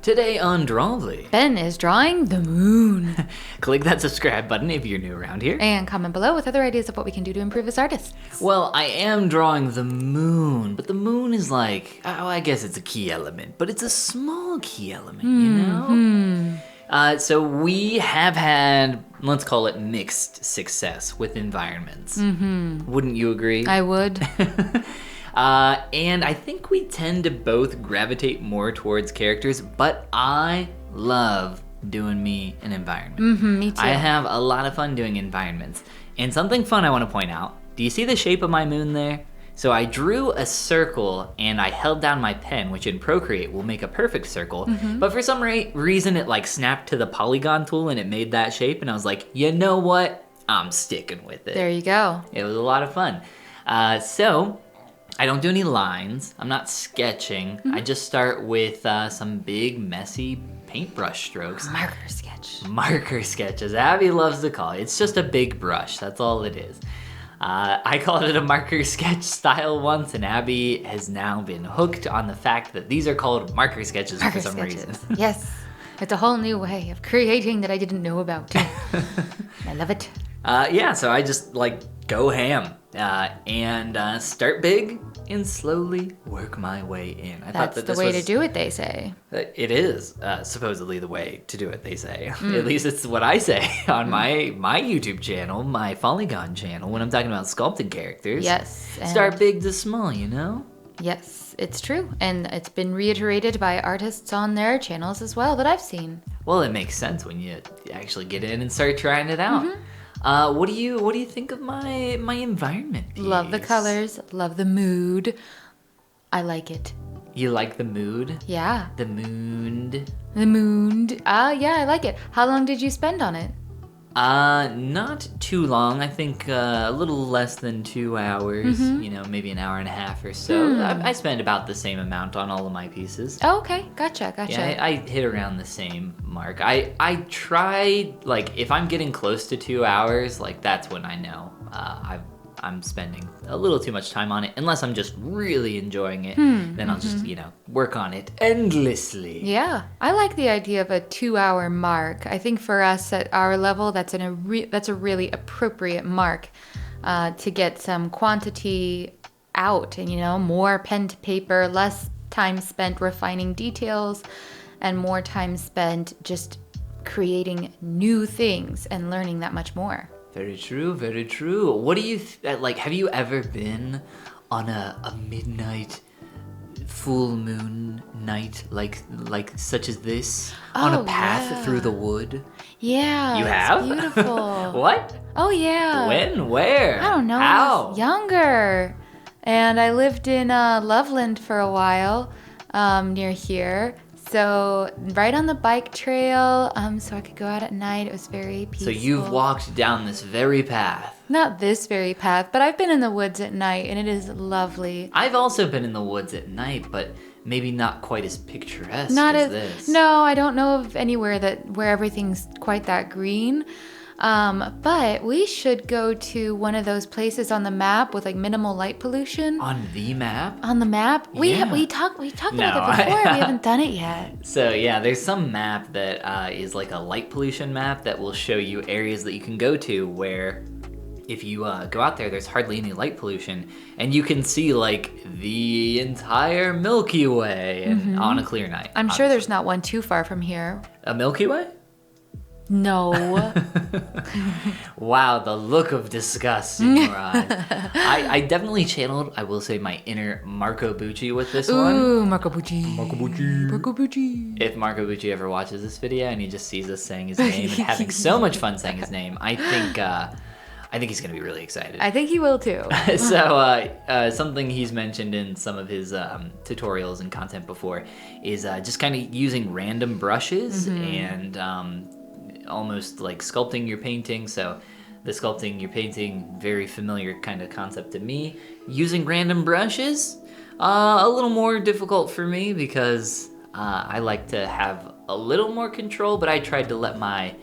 Today on Drawbli, Ben is drawing the moon. click that subscribe button if you're new around here. And comment below with other ideas of what we can do to improve as artists. Well, I am drawing the moon, but the moon is like, I guess it's a key element, but it's a small key element, you know? So we have had, let's call it mixed success with environments. Wouldn't you agree? I would. And I think we tend to both gravitate more towards characters, but I love doing me an environment. Me too. I have a lot of fun doing environments. And something fun I want to point out. Do you see the shape of my moon there? So I drew a circle and I held down my pen, which in Procreate will make a perfect circle. But for some reason it like snapped to the polygon tool and it made that shape. And I was like, you know what? I'm sticking with it. There you go. It was a lot of fun. So I don't do any lines. I'm not sketching. I just start with some big, messy paintbrush strokes. Marker sketch. Marker sketches. Abby loves to call it. It's just a big brush. That's all it is. I called it a marker sketch style once, and Abby has now been hooked on the fact that these are called marker sketches for some reason. Yes. It's a whole new way of creating that I didn't know about. I love it. Yeah, so I just like go ham and start big and slowly work my way in. That's the way to do it, they say. It is supposedly the way to do it, they say. At least it's what I say on my YouTube channel, my Polygon channel, when I'm talking about sculpting characters. Yes. Start big to small, you know? Yes, it's true. And it's been reiterated by artists on their channels as well that I've seen. Well, it makes sense when you actually get in and start trying it out. What do you think of my environment piece? Love the colors, love the mood. I like it. You like the mood? Yeah. The moon? The moon. Yeah, I like it. How long did you spend on it? Not too long. I think a little less than 2 hours. You know, maybe an hour and a half or so. I spend about the same amount on all of my pieces. Oh, okay. Gotcha. Yeah, I hit around the same mark. I try, like, if I'm getting close to 2 hours, like, that's when I know I'm spending a little too much time on it. Unless I'm just really enjoying it, then I'll just, work on it endlessly. Yeah, I like the idea of a 2-hour mark. I think for us at our level, that's a really appropriate mark to get some quantity out and, more pen to paper, less time spent refining details, and more time spent just creating new things and learning that much more. Very true, very true. What do you, like, have you ever been on a midnight full moon night like such as this? On a path through the wood? Yeah. You have? Beautiful. What? Oh, yeah. When? Where? I don't know. How? I was younger. And I lived in Loveland for a while near here. So right on the bike trail, so I could go out at night. It was very peaceful. So you've walked down this very path. Not this very path, but I've been in the woods at night, and it is lovely. I've also been in the woods at night, but maybe not quite as picturesque as this. No, I don't know of anywhere where everything's quite that green. But we should go to one of those places on the map with like minimal light pollution. On the map? On the map? Yeah. We talked about it before. We haven't done it yet. So yeah, there's some map that is like a light pollution map that will show you areas that you can go to where if you go out there, there's hardly any light pollution, and you can see like the entire Milky Way and on a clear night. I'm sure there's not one too far from here. A Milky Way? No. Wow, the look of disgust in your eye. I definitely channeled, I will say, my inner Marco Bucci with this one. Ooh, Marco Bucci. If Marco Bucci ever watches this video and he just sees us saying his name and having so much fun saying his name, I think he's going to be really excited. I think he will too. So something he's mentioned in some of his tutorials and content before is just kind of using random brushes and almost like sculpting your painting. So the sculpting your painting, very familiar kind of concept to me. Using random brushes, a little more difficult for me because I like to have a little more control, but I tried to let my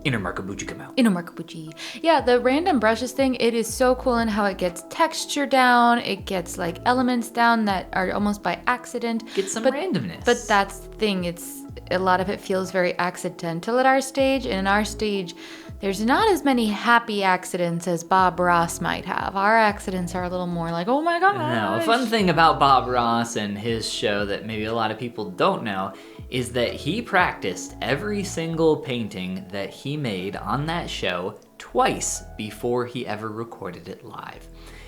inner Marco Bucci come out. Inner Marco Bucci. Yeah, the random brushes thing, it is so cool in how it gets texture down, it gets like elements down that are almost by accident. Get some randomness. But that's the thing, it's a lot of it feels very accidental at our stage. And in our stage, there's not as many happy accidents as Bob Ross might have. Our accidents are a little more like, oh my god. No, a fun thing about Bob Ross and his show that maybe a lot of people don't know is that he practiced every single painting that he made on that show twice before he ever recorded it live.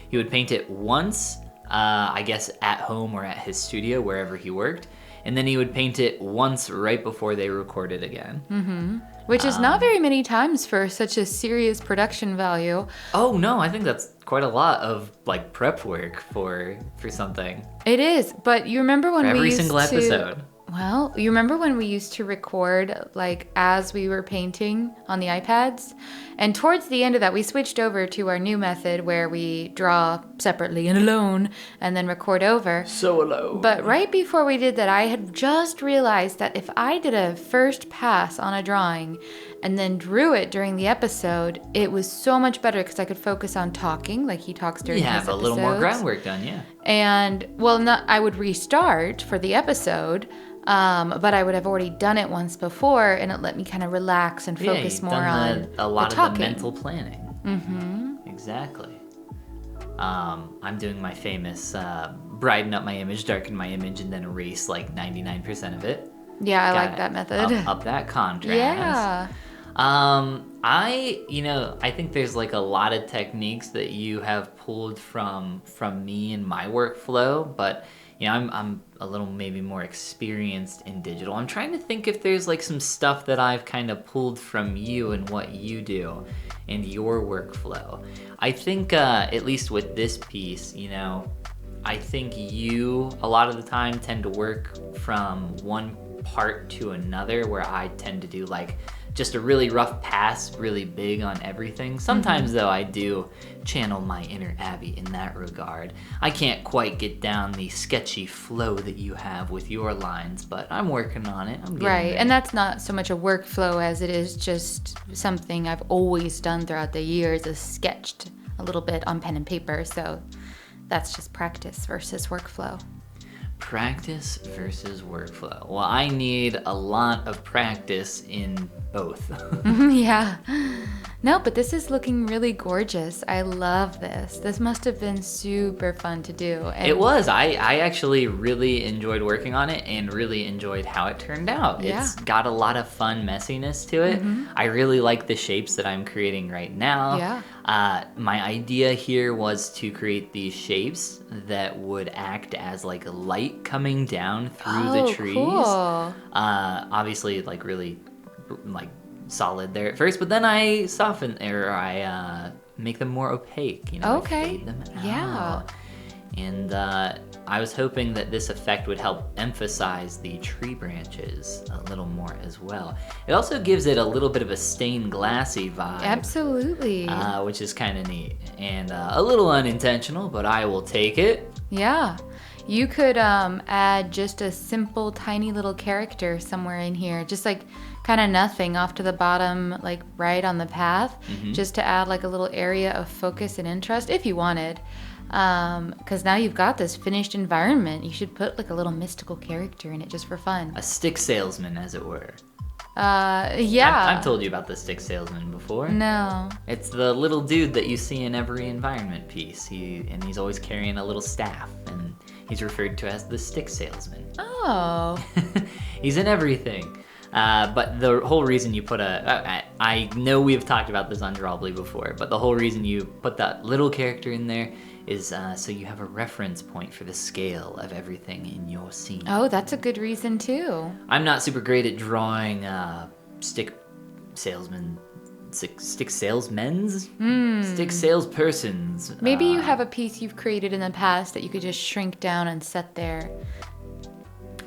He would paint it once, I guess at home or at his studio, wherever he worked, and then he would paint it once right before they recorded again. Mm-hmm. Which is not very many times for such a serious production value. Oh no, I think that's quite a lot of like prep work for something. It is, but you remember when for we every used single episode. Well, you remember when we used to record like as we were painting on the iPads? And towards the end of that, we switched over to our new method where we draw separately and alone and then record over. So alone. But right before we did that, I had just realized that if I did a first pass on a drawing and then drew it during the episode, it was so much better because I could focus on talking, like he talks during his episodes. Yeah, have a little more groundwork done, yeah. And, well, I would restart for the episode, but I would have already done it once before, and it let me kind of relax and focus more on a lot the of talking. the mental planning. Mm-hmm. Exactly. I'm doing my famous brighten up my image, darken my image, and then erase like 99% of it. Yeah, I like that method. Up that contrast. Yeah. I think there's like a lot of techniques that you have pulled from me and my workflow, but you know, I'm a little maybe more experienced in digital. I'm trying to think if there's like some stuff that I've kind of pulled from you and what you do and your workflow. I think at least with this piece, you know, I think you a lot of the time tend to work from one part to another, where I tend to do like just a really rough pass, really big on everything. Sometimes though I do channel my inner Abby in that regard. I can't quite get down the sketchy flow that you have with your lines, but I'm working on it. I'm getting Right, there. and that's not so much a workflow as it is just something I've always done throughout the years, is sketched a little bit on pen and paper, so that's just practice versus workflow. Practice versus workflow. Well, I need a lot of practice in both. Yeah. No, but this is looking really gorgeous. I love this. This must have been super fun to do. And It was. I actually really enjoyed working on it and really enjoyed how it turned out. Yeah. It's got a lot of fun messiness to it. I really like the shapes that I'm creating right now. Yeah. My idea here was to create these shapes that would act as like light coming down through the trees. Cool. Obviously, like really like solid there at first, but then I soften or I make them more opaque. You know, Okay. I fade them out. Yeah. And I was hoping that this effect would help emphasize the tree branches a little more as well. It also gives it a little bit of a stained glassy vibe. Absolutely. Which is kind of neat and a little unintentional, but I will take it. Yeah. You could add just a simple, tiny little character somewhere in here, just like kind of nothing off to the bottom, like right on the path, just to add like a little area of focus and interest if you wanted. Because now you've got this finished environment. You should put like a little mystical character in it just for fun. A stick salesman, as it were. Yeah. I've told you about the stick salesman before. No. It's the little dude that you see in every environment piece. He's always carrying a little staff, and he's referred to as the stick salesman. Oh. He's in everything. But the whole reason you put I know we've talked about this on Drawbli before, but the whole reason you put that little character in there is so you have a reference point for the scale of everything in your scene. Oh, that's a good reason too. I'm not super great at drawing stick salesmen, stick salesmen's, stick salespersons. Maybe you have a piece you've created in the past that you could just shrink down and set there.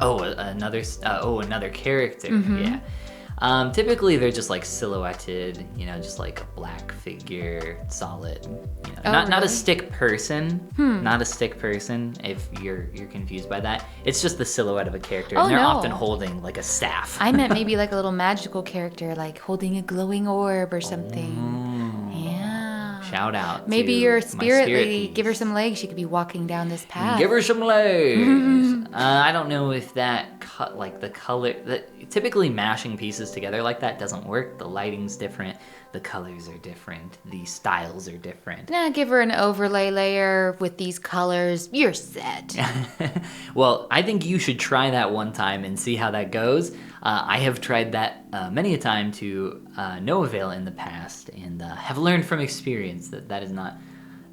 Oh, another character. Yeah. Typically they're just like silhouetted, you know, just like a black figure, solid. You know, not a really? stick person. Not a stick person. If you're confused by that, it's just the silhouette of a character, and they're no. often holding like a staff. I meant maybe like a little magical character, like holding a glowing orb or something. Yeah. Shout out. Maybe to your my spirit lady, piece. give her some legs. She could be walking down this path. Give her some legs. I don't know if that the color. Typically, mashing pieces together like that doesn't work. The lighting's different. The colors are different. The styles are different. Nah, give her an overlay layer with these colors. You're set. Well, I think you should try that one time and see how that goes. I have tried that many a time to no avail in the past, and have learned from experience that is not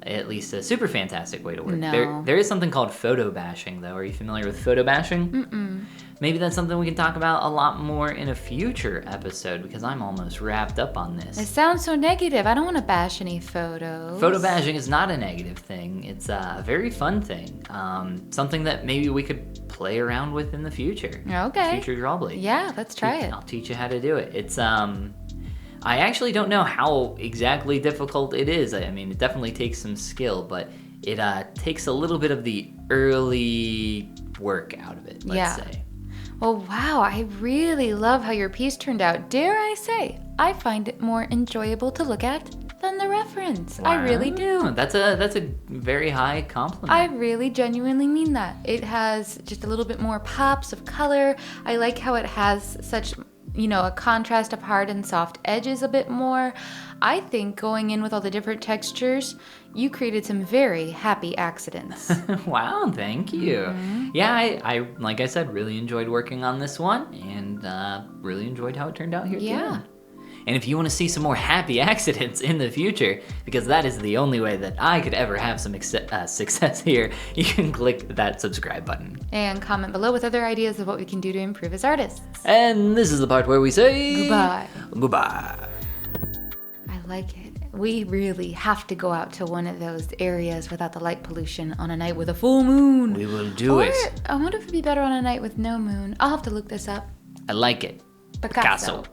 at least a super fantastic way to work. No. There is something called photo bashing, though. Are you familiar with photo bashing? Mm-mm. Maybe that's something we can talk about a lot more in a future episode, because I'm almost wrapped up on this. It sounds so negative. I don't want to bash any photos. Photo bashing is not a negative thing. It's a very fun thing. Something that maybe we could play around with in the future. Okay. Future Drawbli. Yeah, let's try it. I'll teach you how to do it. It's I actually don't know how exactly difficult it is. I mean, it definitely takes some skill, but it takes a little bit of the early work out of it, let's say. Well, wow, I really love how your piece turned out. Dare I say, I find it more enjoyable to look at than the reference. Wow. I really do. That's a very high compliment. I really genuinely mean that. It has just a little bit more pops of color. I like how it has such, a contrast of hard and soft edges a bit more. I think going in with all the different textures, you created some very happy accidents. Wow, thank you. Mm-hmm. Yeah, I like I said, really enjoyed working on this one, and really enjoyed how it turned out here too. Yeah. And if you want to see some more happy accidents in the future, because that is the only way that I could ever have some success here, you can click that subscribe button. And comment below with other ideas of what we can do to improve as artists. And this is the part where we say... Goodbye. Goodbye. I like it. We really have to go out to one of those areas without the light pollution on a night with a full moon. We will do it. I wonder if it'd be better on a night with no moon. I'll have to look this up. I like it. Picasso.